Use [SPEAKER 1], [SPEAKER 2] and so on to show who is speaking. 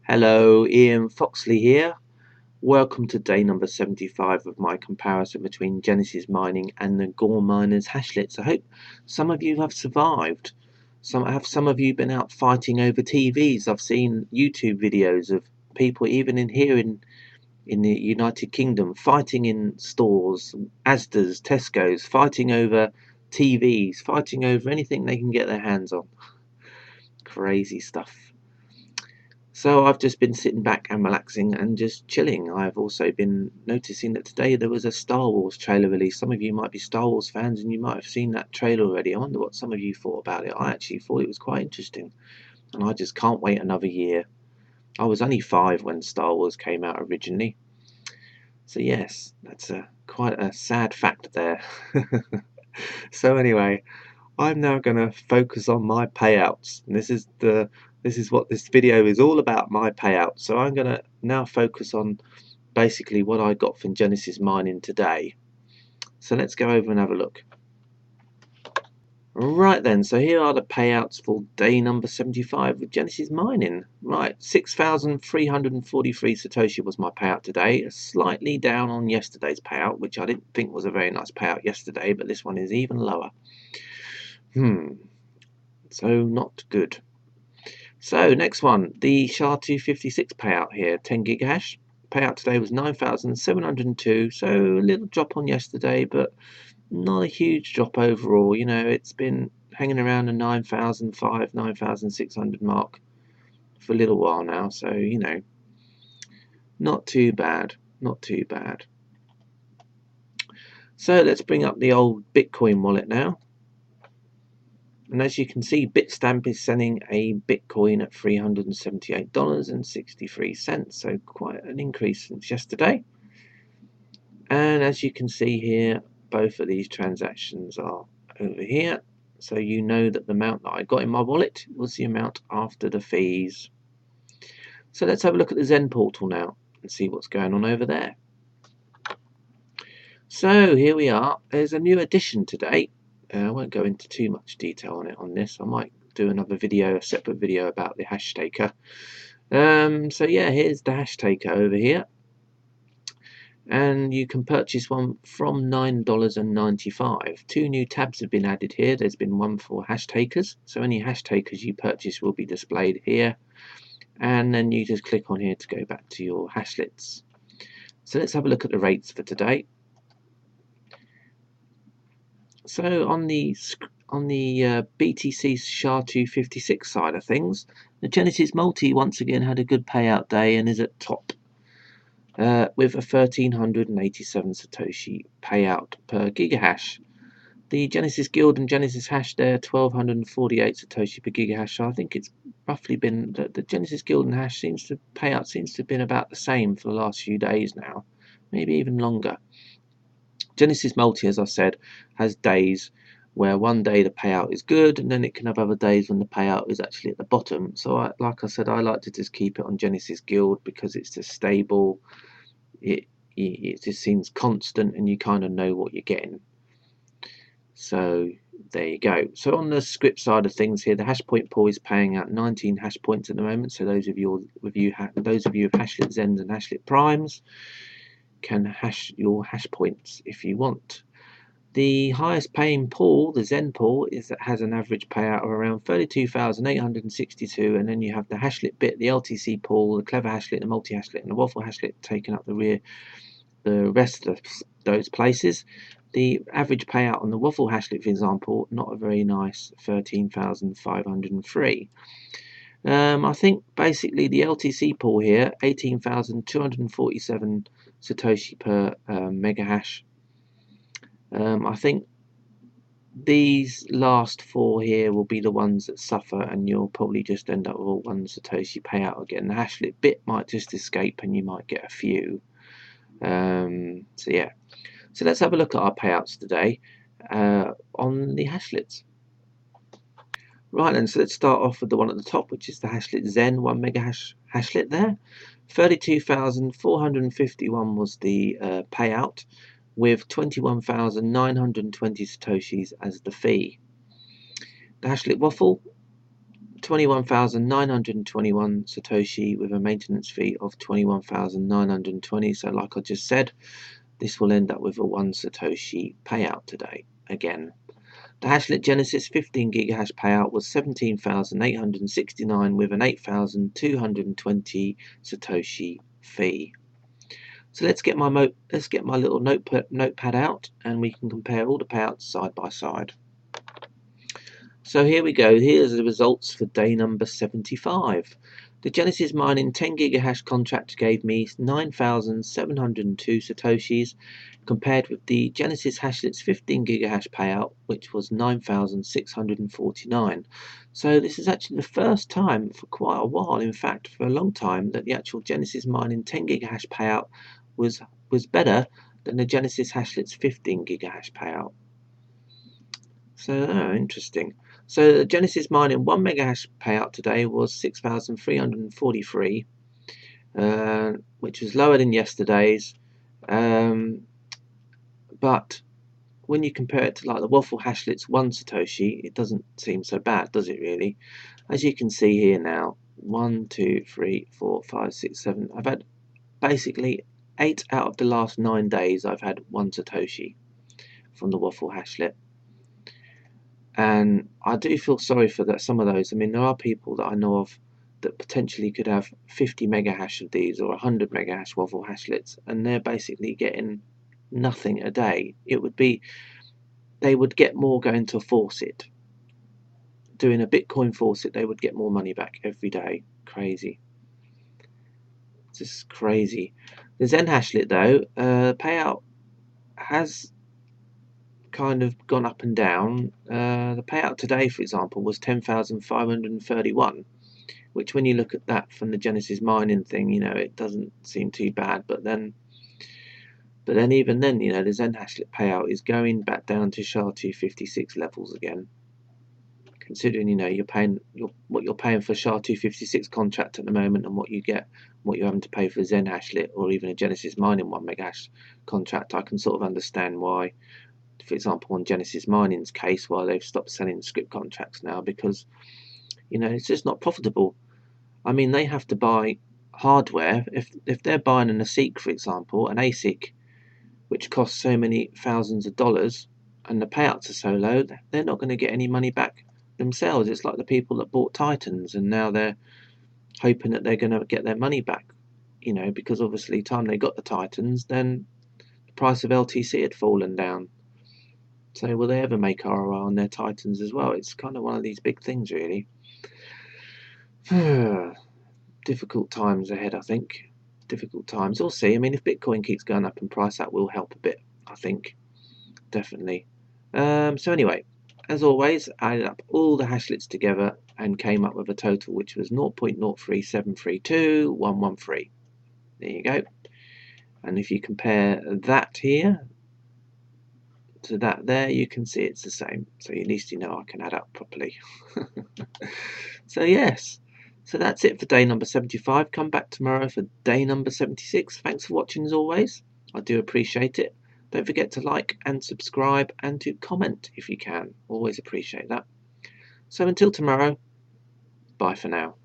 [SPEAKER 1] Hello, Ian Foxley here. Welcome to day number 75 of my comparison between Genesis mining and the GAW miners Hashlets. I hope some of you have survived. Some of you been out fighting over TVs. I've seen YouTube videos of people even in here in the United Kingdom fighting in stores, Asda's, Tesco's, fighting over TVs, fighting over anything they can get their hands on. Crazy stuff. So I've just been sitting back and relaxing and just chilling. I've also been noticing that today there was a Star Wars trailer release. Some of you might be Star Wars fans and you might have seen that trailer already. I wonder what some of you thought about it. I actually thought it was quite interesting and I just can't wait another year. I was only 5 when Star Wars came out originally. So yes, that's quite a sad fact there. So anyway, I'm now going to focus on my payouts. And this is what this video is all about, my payouts. So I'm going to now focus on basically what I got from Genesis mining today. So let's go over and have a look. Right then, so here are the payouts for day number 75 with Genesis mining. Right, 6,343 satoshi was my payout today, slightly down on yesterday's payout, which I didn't think was a very nice payout yesterday, but this one is even lower. So not good. So next one, the SHA-256 payout here, 10 gig hash. Payout today was 9,702, so a little drop on yesterday, but not a huge drop overall. You know, it's been hanging around the 9,500, 9,600 mark for a little while now, so you know, not too bad, not too bad. So let's bring up the old Bitcoin wallet now. And as you can see, Bitstamp is sending a Bitcoin at $378.63, so quite an increase since yesterday. And as you can see here, both of these transactions are over here. So you know that the amount that I got in my wallet was the amount after the fees. So let's have a look at the Zen portal now and see what's going on over there. So here we are. There's a new addition today. I won't go into too much detail on it on this. I might do another video, a separate video about the hash taker. So yeah, here's the hash taker over here. And you can purchase one from $9.95. 2 new tabs have been added here. There's been one for hash takers. So any hash takers you purchase will be displayed here. And then you just click on here to go back to your hashlets. So let's have a look at the rates for today. So on the BTC SHA-256 side of things, the Genesis Multi once again had a good payout day and is at top with a 1,387 satoshi payout per gigahash. The Genesis Guild and Genesis Hash there, 1,248 satoshi per gigahash. So I think it's roughly been the Genesis Guild and Hash payout seems to have been about the same for the last few days now, maybe even longer. Genesis Multi, as I said, has days where one day the payout is good and then it can have other days when the payout is actually at the bottom. So like I said, I like to just keep it on Genesis Guild because it's just stable. It just seems constant and you kind of know what you're getting. So there you go. So on the script side of things here, the hash point pool is paying out 19 hash points at the moment. So those of you with Hashlet Zens and Hashlet Primes can hash your hash points if you want. The highest paying pool, the Zen pool, has an average payout of around 32,862, and then you have the Hashlet bit, the LTC pool, the Clever Hashlet, the Multi Hashlet, and the Waffle Hashlet taking up the rest of those places. The average payout on the Waffle Hashlet, for example, not a very nice 13,503. I think basically the LTC pool here, 18,247 satoshi per mega hash. I think these last 4 here will be the ones that suffer, and you'll probably just end up with all 1 satoshi payout again. The Hashlet bit might just escape, and you might get a few. So yeah. So let's have a look at our payouts today on the Hashlets. Right then, so let's start off with the one at the top, which is the Hashlet Zen 1 mega hashlet there. 32,451 was the payout, with 21,920 satoshis as the fee. The Hashlet Waffle, 21,921 satoshi with a maintenance fee of 21,920. So like I just said, this will end up with a 1 satoshi payout today again. The Hashlet Genesis 15 gigahash payout was 17,869 with an 8,220 satoshi fee. So let's get my little notepad out, and we can compare all the payouts side by side. So here we go. Here's the results for day number 75. The Genesis mining 10 gigahash contract gave me 9,702 satoshis, compared with the Genesis Hashlet's 15 gigahash payout, which was 9,649. So this is actually the first time for quite a while, in fact for a long time, that the actual Genesis mining 10 gigahash payout was better than the Genesis Hashlet's 15 gigahash payout. So interesting. So the Genesis mining 1 megahash payout today was 6,343, which was lower than yesterday's. But when you compare it to like the Waffle Hashlet's 1 satoshi, it doesn't seem so bad, does it really? As you can see here now, 1, 2, 3, 4, 5, 6, 7. I've had basically 8 out of the last 9 days. I've had 1 satoshi from the Waffle Hashlet. And I do feel sorry for some of those. I mean, there are people that I know of that potentially could have 50 megahash of these or 100 megahash Waffle Hashlets, and they're basically getting nothing a day. They would get more going to a faucet. Doing a Bitcoin faucet, they would get more money back every day. Crazy. Just crazy. The Zen Hashlet though, payout has kind of gone up and down. The payout today, for example, was 10,531, which when you look at that from the Genesis mining thing, you know, it doesn't seem too bad. But then even then, you know, the Zen Hashlet payout is going back down to SHA-256 levels again. Considering, you know, what you're paying for SHA-256 contract at the moment, and what you're having to pay for Zen Hashlet or even a Genesis mining 1 megahash contract, I can sort of understand why. For example, on Genesis Mining's case, why they've stopped selling script contracts now, because, you know, it's just not profitable. I mean, they have to buy hardware. If they're buying an ASIC, for example, an ASIC, which costs so many thousands of dollars, and the payouts are so low, they're not going to get any money back themselves. It's like the people that bought Titans, and now they're hoping that they're going to get their money back, you know, because obviously the time they got the Titans, then the price of LTC had fallen down. So will they ever make ROI on their Titans as well? It's kind of one of these big things, really. Difficult times ahead, I think. Difficult times. We'll see. I mean, if Bitcoin keeps going up in price, that will help a bit, I think. Definitely. So anyway, as always, I added up all the hashlets together and came up with a total which was 0.03732,113. There you go. And if you compare that here to that there, you can see it's the same. So at least you know I can add up properly. So yes, so that's it for day number 75. Come back tomorrow for day number 76. Thanks for watching as always. I do appreciate it. Don't forget to like and subscribe and to comment if you can. Always appreciate that. So until tomorrow, bye for now.